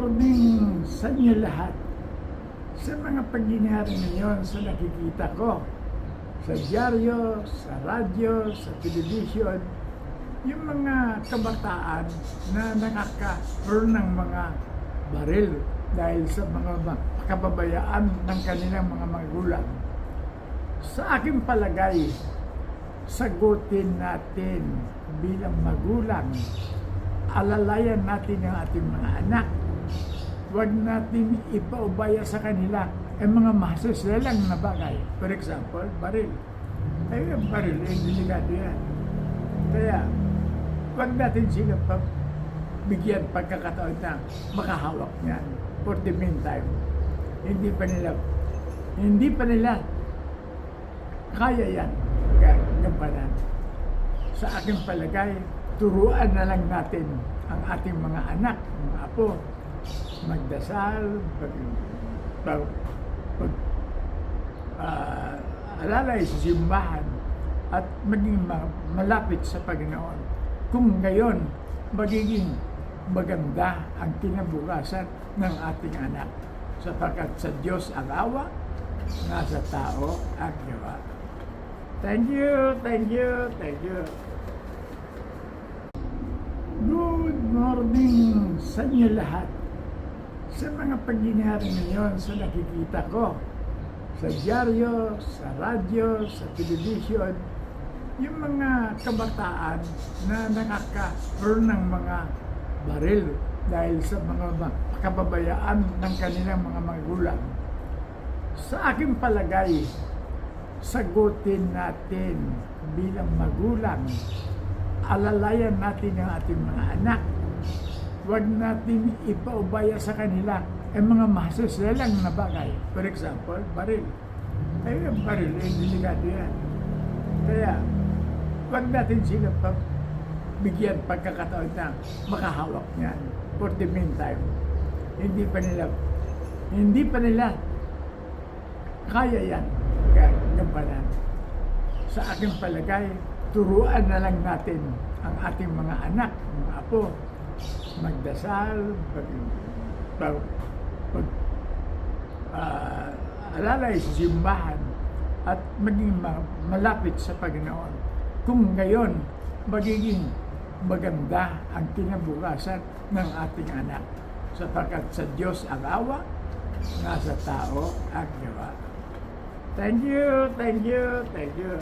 morning sa inyo lahat. Sa mga pangyayari ngayon sa nakikita ko, sa dyaryo, sa radyo, sa telebisyon, yung mga kabataan na nakakaroon ng mga baril dahil sa mga kababayaan ng kanilang mga magulang. Sa aking palagay, sagutin natin bilang magulang, alalayan natin ang ating mga anak. Huwag natin ipaubaya sa kanila ang mga masasalalang na bagay. For example, baril. Ay, ang baril, delikado yan. Kaya, huwag natin sila bigyan pagkakataon na makahawak niyan for the meantime. Hindi pa nila kaya yan gampanan. Sa aking palagay, turuan na lang natin ang ating mga anak, mga apo, magdasal, alalay sa simbahan at maging malapit sa Panginoon. Kung ngayon, magiging maganda ang kinabukasan ng ating anak. Sapagkat sa Diyos ang awa, nasa tao ang gawa. Thank you, thank you, thank you. Good morning sa inyo lahat. Sa mga pangyayari ngayon sa nakikita ko, sa dyaryo, sa radyo, sa telebisyon, yung mga kabataan na nakakaroon ng mga baril dahil sa mga kababayaan ng kanilang mga magulang. Sa aking palagay, sagutin natin bilang magulang, alalayan natin ang ating mga anak. Huwag natin ipaubaya sa kanila ang mga masasalalang na bagay. For example, baril. Ay, ang baril, delikado yan. Kaya, huwag natin sila bigyan pagkakataon na makahawak niyan for the meantime. Hindi pa nila kaya yan gampanan. Sa aking palagay, turuan na lang natin ang ating mga anak, mga apo, magdasal, alalay sa simbahan at maging malapit sa Panginoon. Kung ngayon, magiging maganda ang kinabukasan ng ating anak. Sapagkat sa Diyos ang awa, nasa tao ang gawa. Thank you, thank you, thank you.